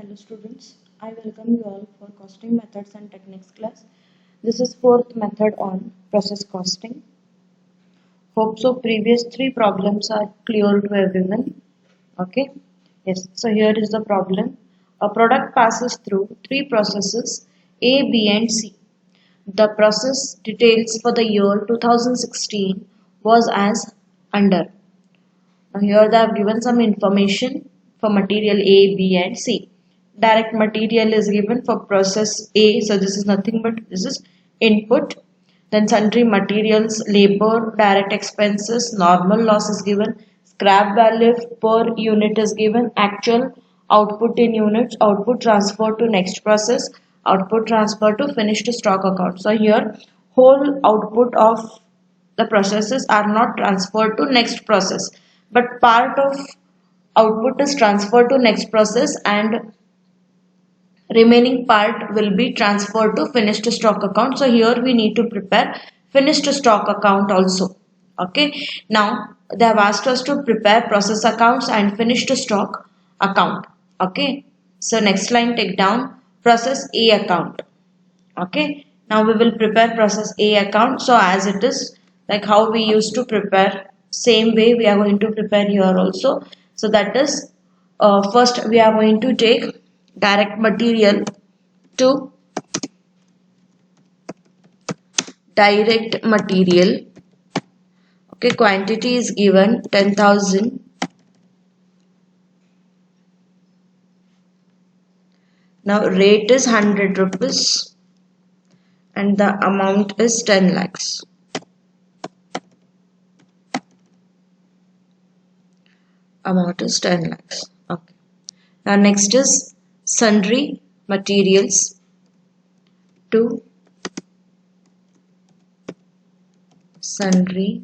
Hello students, I welcome you all for costing methods and techniques class. This is fourth method on process costing. Hope so previous three problems are clear to everyone. Okay. Yes. So here is the problem. A product passes through three processes A, B and C. The process details for the year 2016 was as under. Now here they have given some information for material A, B and C. Direct material is given for process A, so this is nothing but this is input. Then sundry materials, labor, direct expenses, normal loss is given, scrap value per unit is given, actual output in units, output transfer to next process, output transfer to finished stock account. So here whole output of the processes are not transferred to next process, but part of output is transferred to next process and remaining part will be transferred to finished stock account. So here we need to prepare finished stock account also. Okay, now they have asked us to prepare process accounts and finished stock account. Okay, so next line take down process A account. Okay, now we will prepare process A account. So as it is like how we used to prepare, same way we are going to prepare here also. So that is first we are going to take direct material to direct material. Okay, quantity is given 10,000. Now rate is 100 rupees and the amount is 10 lakhs. Amount is 10 lakhs. Okay. Now next is sundry materials to sundry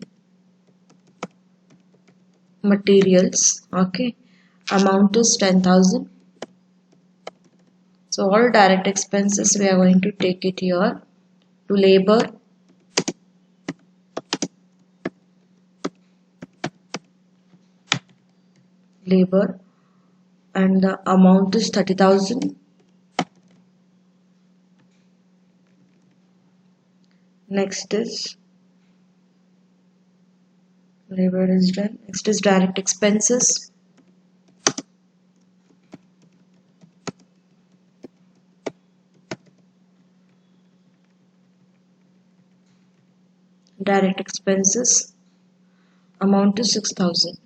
materials. Okay. Amount is 10,000. So all direct expenses we are going to take it here. To labor, and the amount is 30,000. Next is labor is done. Next is direct expenses. Direct expenses amount is 6,000.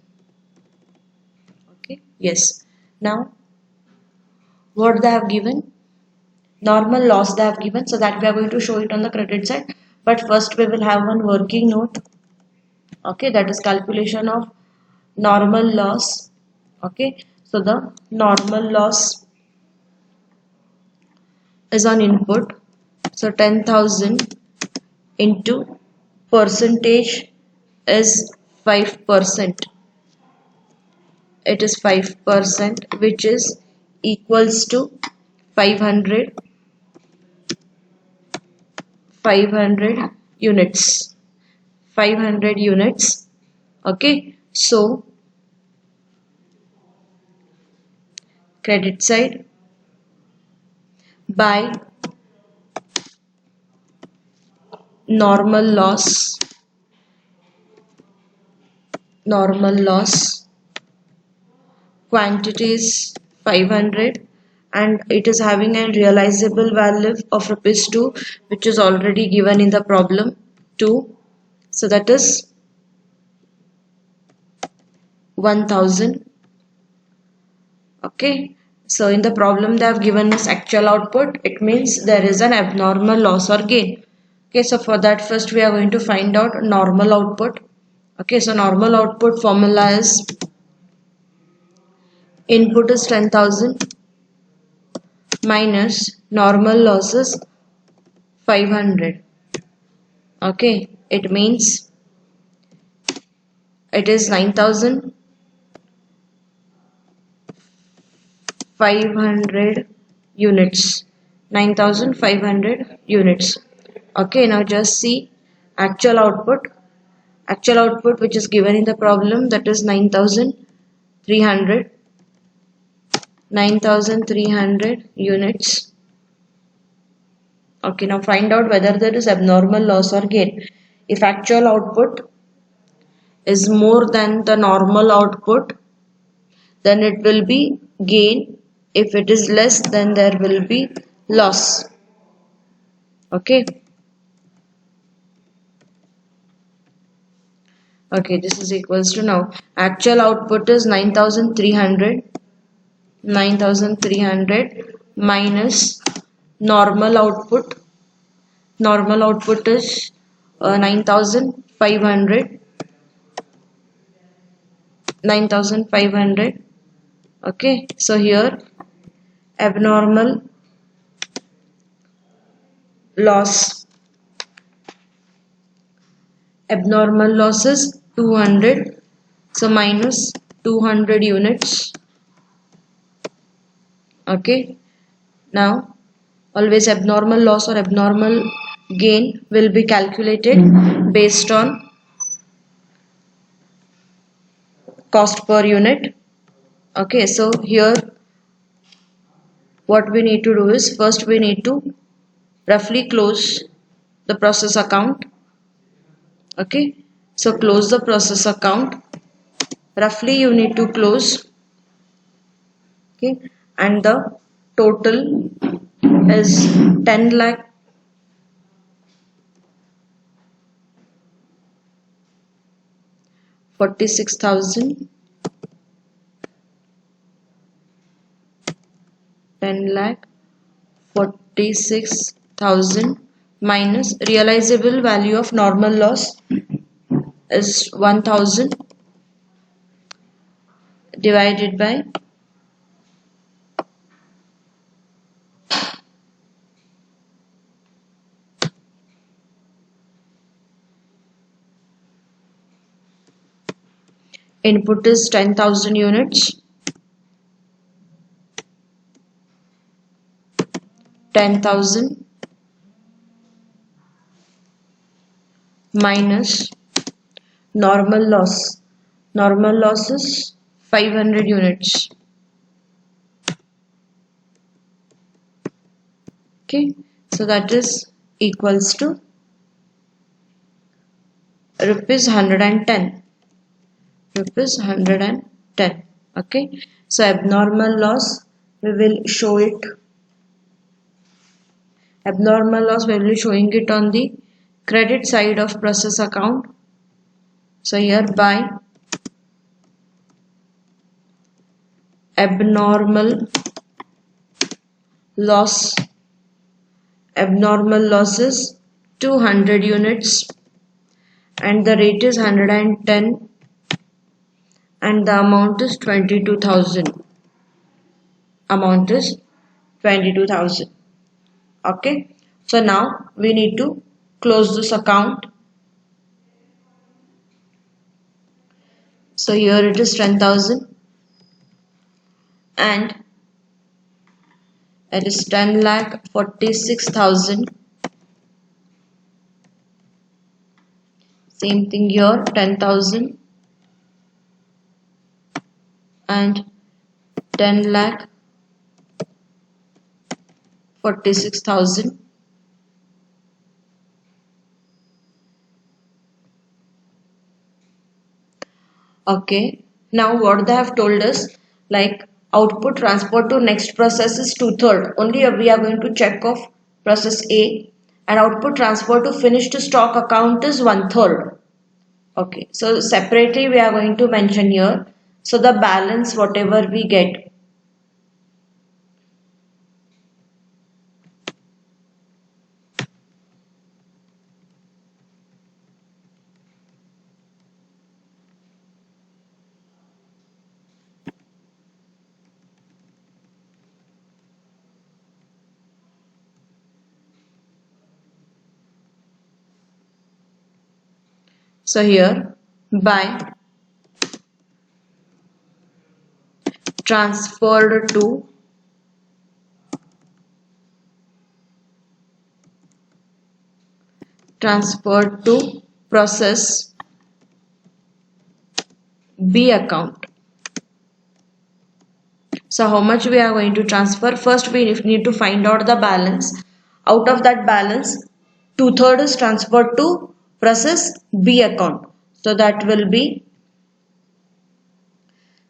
Okay, yes. Now what they have given, normal loss they have given, so that we are going to show it on the credit side, but first we will have one working note. Okay, that is calculation of normal loss. Okay, so the normal loss is on input, so 10,000 into percentage is 5%. It is 5%, which is equals to 500 units. 500 units. Okay, so credit side by normal loss quantity is 500 and it is having a realizable value of rupees 2, which is already given in the problem 2. So that is 1,000. Okay, so in the problem they have given us actual output. It means there is an abnormal loss or gain. Okay, so for that first we are going to find out normal output. Okay, so normal output formula is input is 10,000 minus normal losses 500. Okay, it means it is 9,500 units. 9,500 units. Okay, now just see actual output. Actual output which is given in the problem, that is 9,300. 9,300 units. Okay, now find out whether there is abnormal loss or gain. If actual output is more than the normal output, then it will be gain. If it is less, then there will be loss. Okay. Okay, this is equals to now actual output is 9,300 minus normal output. Normal output is 9,500. 9,500. Okay, so here abnormal loss. Abnormal loss is 200. So minus 200 units. Okay. Now always abnormal loss or abnormal gain will be calculated based on cost per unit. Okay, so here what we need to do is first we need to roughly close the process account. Okay, so close the process account. Roughly you need to close. Okay, and the total is 10 lakh 46,000. 10 lakh 46,000 minus realizable value of normal loss is 1,000 divided by input is 10,000 units. 10,000 minus normal loss. Normal loss is 500 units. Okay, so that is equals to rupees 110. Rupees 110. Okay, so abnormal loss we will show it. Abnormal loss we will be showing it on the credit side of process account. So here by abnormal loss. Abnormal loss is 200 units and the rate is 110 and the amount is 22,000. Amount is 22,000. Okay, so now we need to close this account. So here it is 10,000 and it is 10 lakh 46,000. Same thing here, 10,000 and 10 lakh 46,000. Okay, now what they have told us, like output transfer to next process is 2/3. Only we are going to check off process A, and output transfer to finished stock account is 1/3. Okay, so separately we are going to mention here. So the balance whatever we get. So here by transferred to process B account. So how much we are going to transfer? First we need to find out the balance. Out of that balance, 2/3 is transferred to process B account. So that will be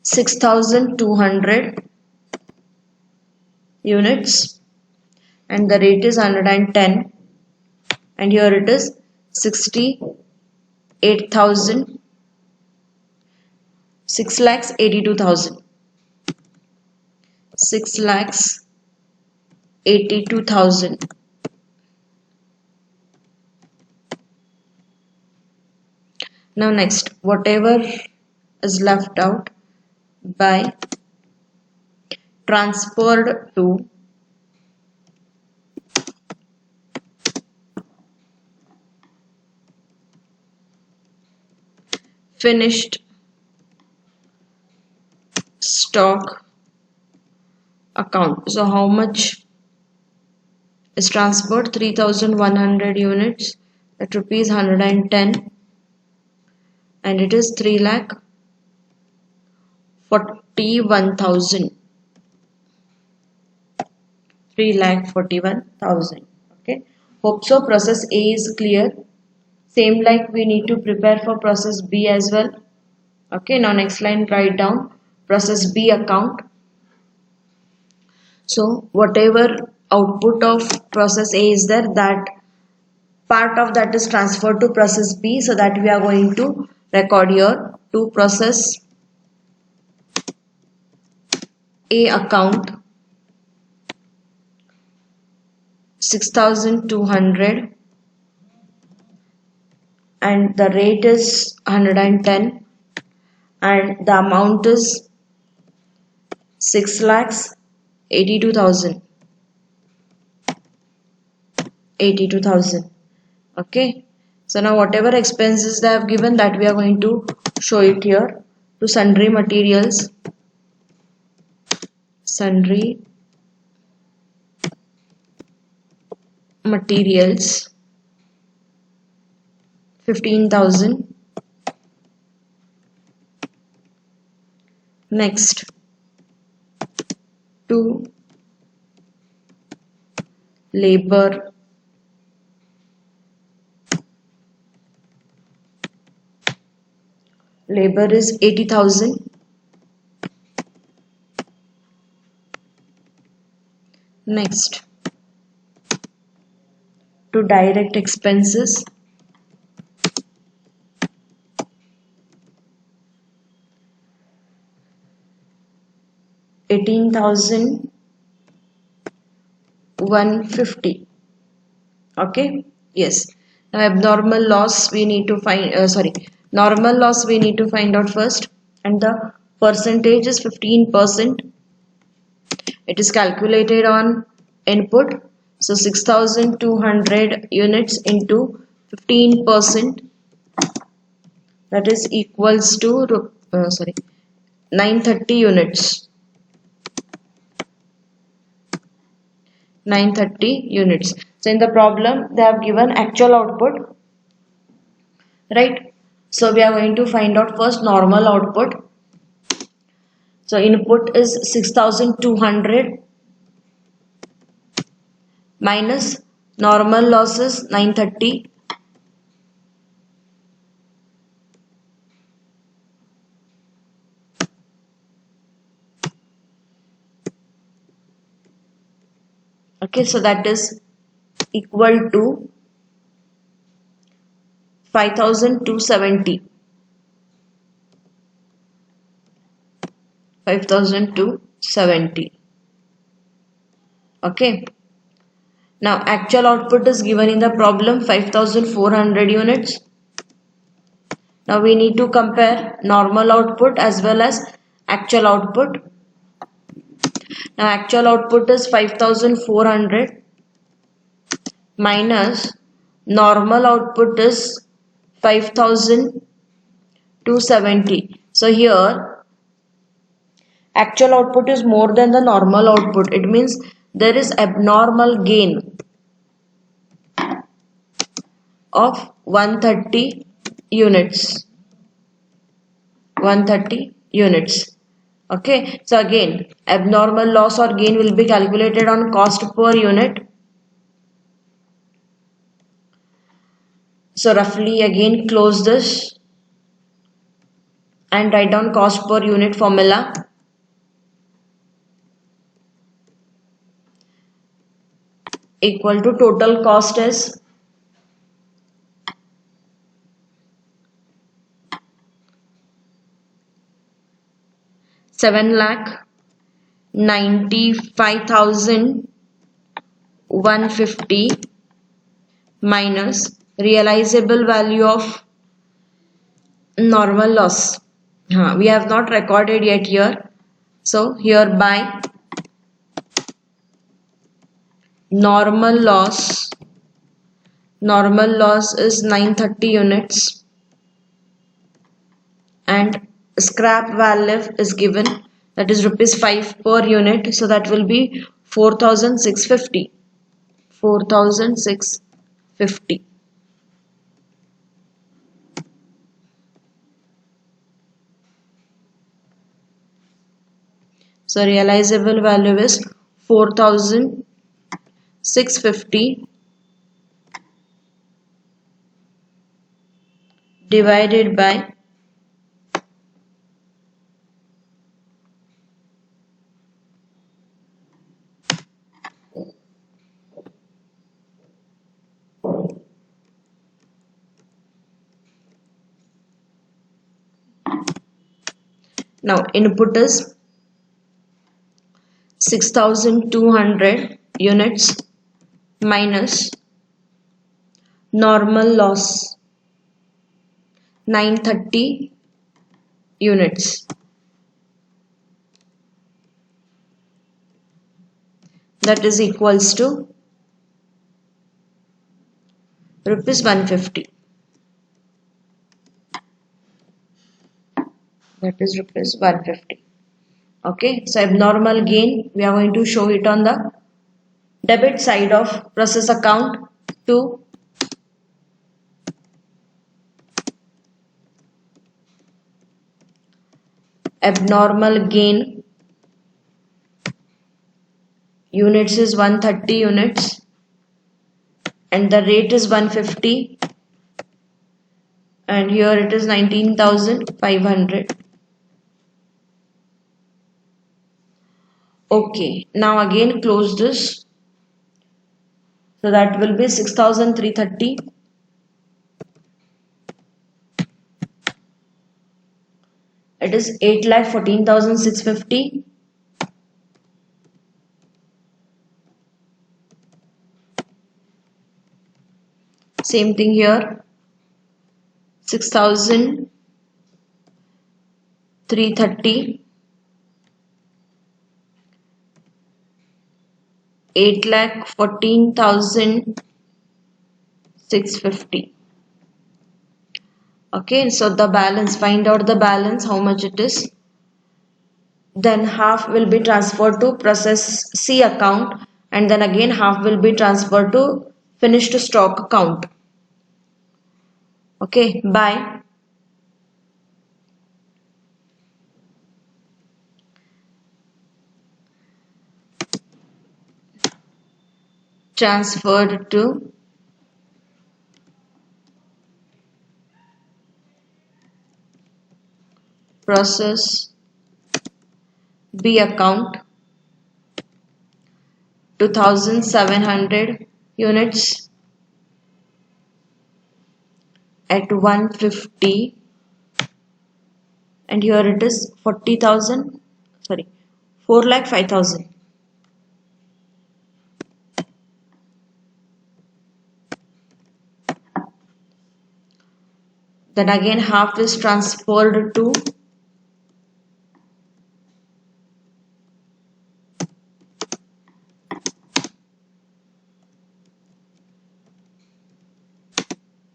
6,200 units and the rate is 110, and here it is 68,000, 6,82,000, 6,82,000. Now next, whatever is left out by transferred to finished stock account. So how much is transferred? 3,100 units at rupees 110, and it is 3,41,000. 3,41,000. Okay. Hope so. Process A is clear. Same like we need to prepare for process B as well. Okay. Now next line, write down process B account. So whatever output of process A is there, that part of that is transferred to process B, so that we are going to record here to process A account 6,200 and the rate is 110 and the amount is 6,82,000. 82,000. Okay. So now whatever expenses they have given, that we are going to show it here. To sundry materials. Sundry materials 15,000. Next, to labor is 80,000. Next, to direct expenses 18,150. Okay. Yes. Now abnormal loss we need to find, normal loss we need to find out first, and the percentage is 15%. It is calculated on input. So 6,200 units into 15%, that is equals to 930 units. 930 units. So in the problem they have given actual output, right? So we are going to find out first normal output. So input is 6,200 minus normal losses 930 . Okay, so that is equal to 5,270. 5,270. Okay. Now actual output is given in the problem 5,400 units. Now we need to compare normal output as well as actual output. Now actual output is 5,400 minus normal output is 5,270. So here actual output is more than the normal output. It means there is abnormal gain of 130 units. 130 units. Okay, so again, abnormal loss or gain will be calculated on cost per unit. So roughly again close this and write down cost per unit formula. Equal to total cost is 7,95,150 minus realizable value of normal loss. We have not recorded yet here. So hereby normal loss is 930 units and scrap value is given, that is rupees 5 per unit, so that will be 4,650. So realizable value is 4,650 divided by now input is 6,200 units minus normal loss 930 units, that is equals to rupees 150. That is rupees 150. Okay, so abnormal gain we are going to show it on the debit side of process account to abnormal gain units is 130 units and the rate is 150 and here it is 19,500. Okay, now again close this, so that will be 6,330. It is 8,14,650. Same thing here, 6,330, 8,14,650. Okay, so the balance, find out the balance, how much it is. Then half will be transferred to process C account and then again half will be transferred to finished stock account. Okay, bye. Transferred to process B account, 2,700 units at 150 and here it is 40,000, sorry, 4,05,000. Then again half is transferred to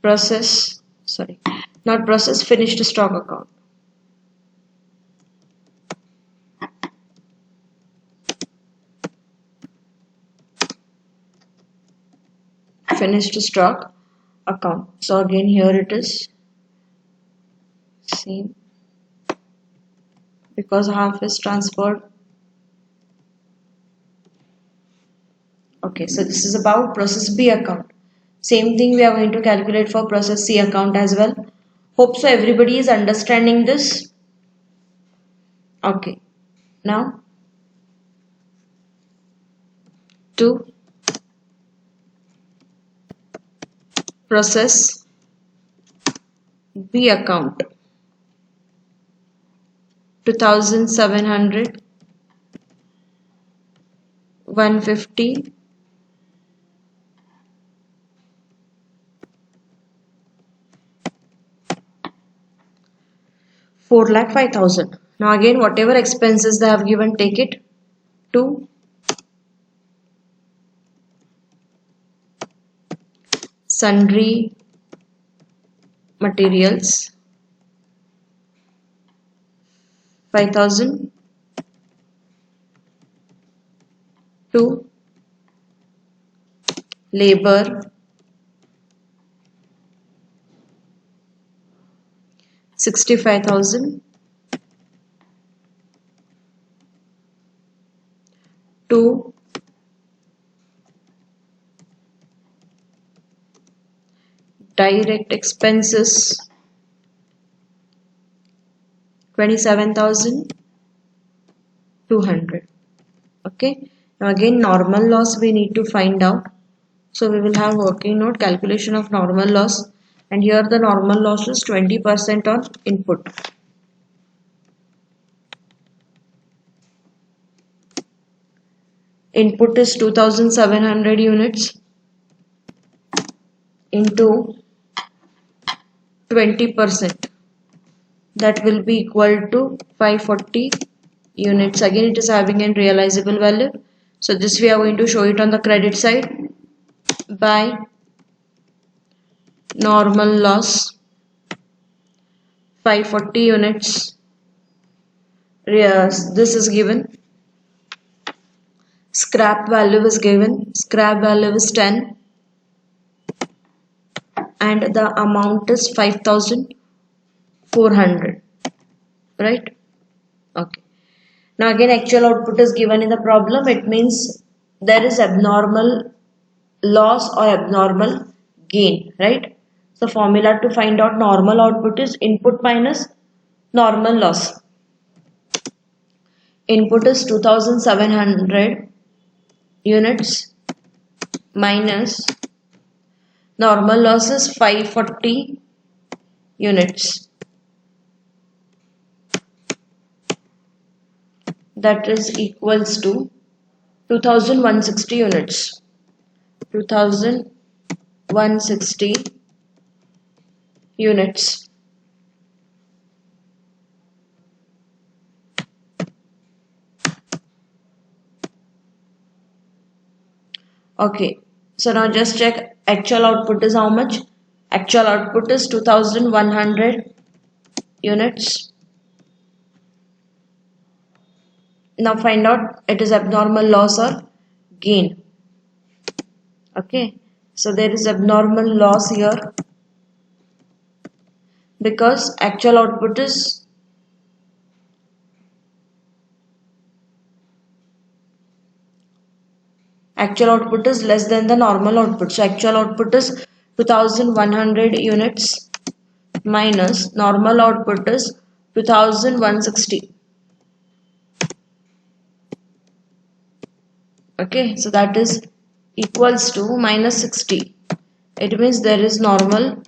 process, sorry, not process, finished stock account. Finished stock account. So again here it is same because half is transferred. Okay, so this is about process B account. Same thing we are going to calculate for process C account as well. Hope so everybody is understanding this. Okay, now to process B account 2700 150 4,05,000. Now again whatever expenses they have given, take it to sundry materials 5,000 to labor 65,000 to direct expenses 27,200. Okay, now again normal loss we need to find out. So we will have working note calculation of normal loss, and here the normal loss is 20% on input. Input is 2700 units into 20%, that will be equal to 540 units. Again it is having a realizable value, so this we are going to show it on the credit side by normal loss 540 units. Yes, this is given. Scrap value is given. Scrap value is 10 and the amount is 5,400, right? Okay, now again actual output is given in the problem. It means there is abnormal loss or abnormal gain, right? So formula to find out normal output is input minus normal loss. Input is 2700 units minus normal loss is 540 units, that is equals to 2160 units. 2160 units. Okay, so now just check actual output is how much. Actual output is 2100 units. Now find out it is abnormal loss or gain. Okay, so there is abnormal loss here because actual output is less than the normal output. So actual output is 2100 units minus normal output is 2160. Okay, so that is equals to minus 60. It means there is abnormal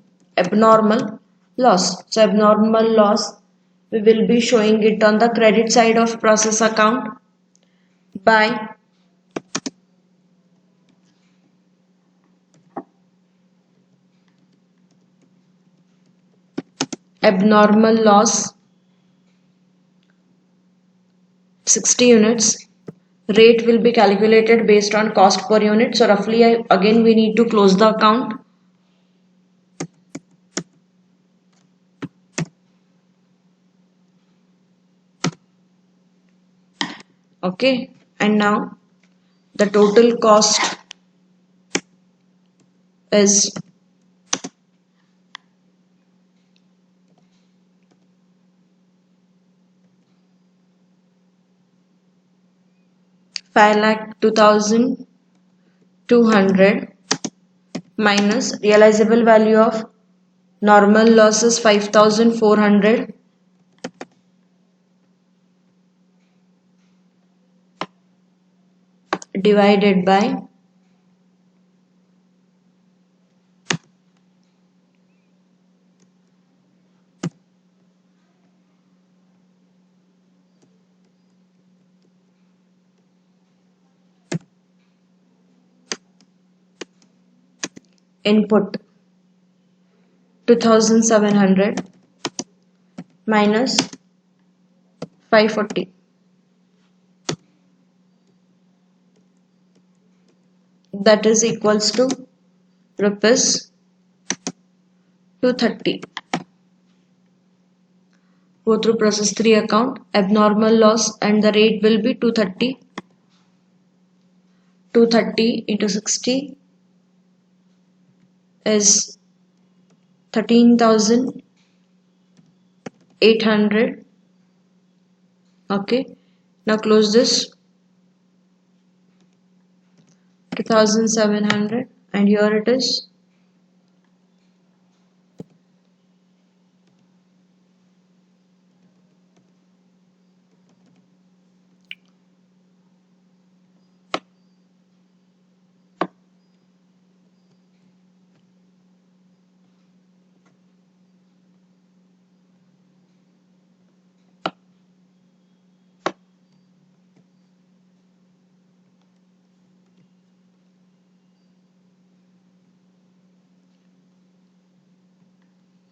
loss. So abnormal loss we will be showing it on the credit side of process account by abnormal loss 60 units. Rate will be calculated based on cost per unit. So roughly again we need to close the account. Okay, and now the total cost is 5,02,200 minus realizable value of normal losses 5,400 divided by input 2,700 minus 540, that is equals to rupees 230. Go through process 3 account, abnormal loss, and the rate will be 230. 230 into 60 is 13,800. Okay, now close this. 2,700, and here it is.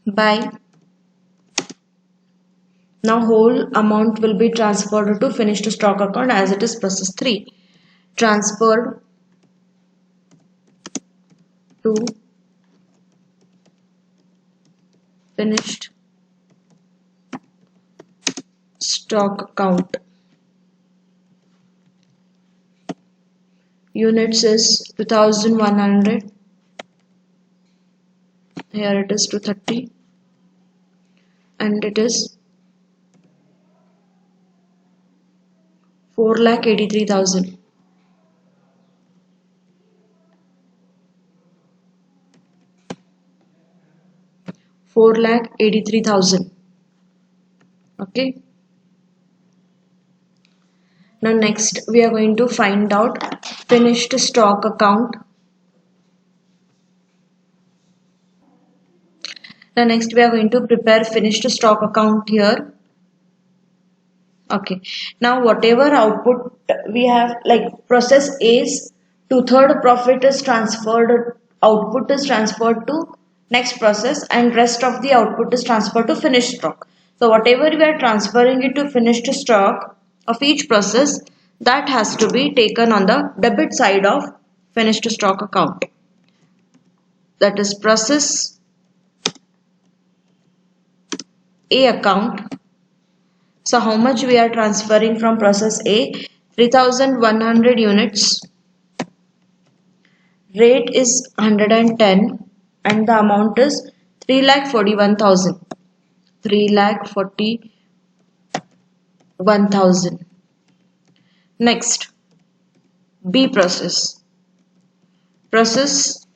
By now whole amount will be transferred to finished stock account as it is process 3. Transferred to finished stock account. Units is 2,100. Here it is 230, and it is 4,83,000. 4,83,000. Okay. Now next we are going to find out finished stock account. Now next we are going to prepare finished stock account here. Okay. Now whatever output we have, like process A's 2/3 profit is transferred, output is transferred to next process, and rest of the output is transferred to finished stock. So whatever we are transferring it to finished stock of each process, that has to be taken on the debit side of finished stock account. That is process A account. So how much we are transferring from process A? 3,100 units. Rate is 110 and the amount is 3,41,000. 3,41,000. Next, B process. Process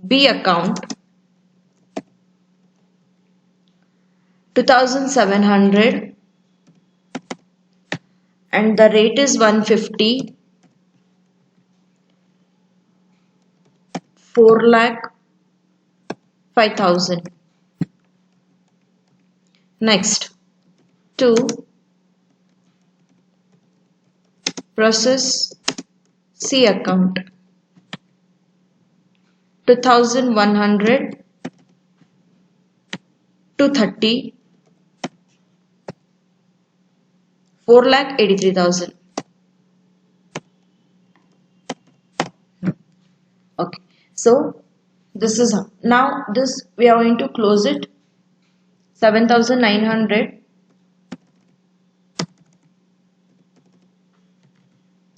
B account, 2,700 and the rate is 150. 4,05,000. Next, 2 process C account, 2,100, 230, 4,83,000. Okay, so this is how. Now this we are going to close it. 7,900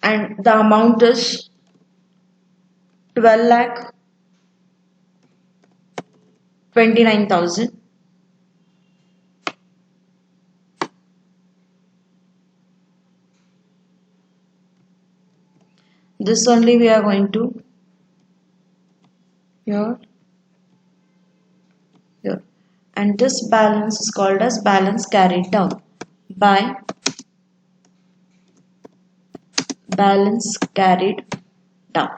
and the amount is 12,29,000. this only we are going to here, here, and this balance is called as balance carried down by balance carried down.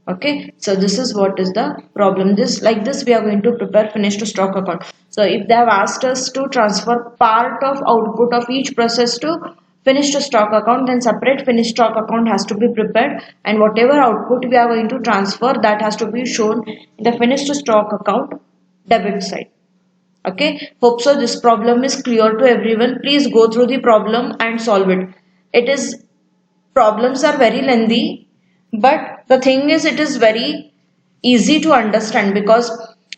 Okay, so this is what is the problem. This, like this, we are going to prepare finish to stock account. So if they have asked us to transfer part of output of each process to finish to stock account, then separate finish stock account has to be prepared, and whatever output we are going to transfer, that has to be shown in the finish to stock account debit side. Okay, hope so this problem is clear to everyone. Please go through the problem and solve it. It is, problems are very lengthy, but the thing is it is very easy to understand, because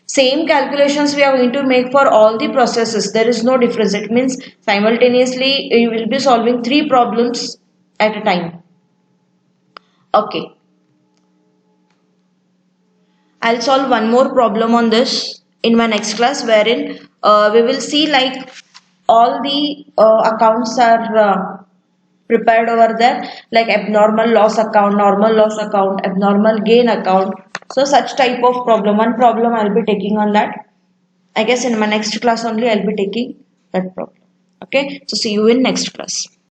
same calculations we are going to make for all the processes. There is no difference. It means simultaneously you will be solving 3 problems at a time. Okay, I'll solve one more problem on this in my next class, wherein we will see like all the accounts are prepared over there, like abnormal loss account, normal loss account, abnormal gain account. So such type of problem, one problem I'll be taking on that. I guess in my next class only I'll be taking that problem. Okay, so see you in next class.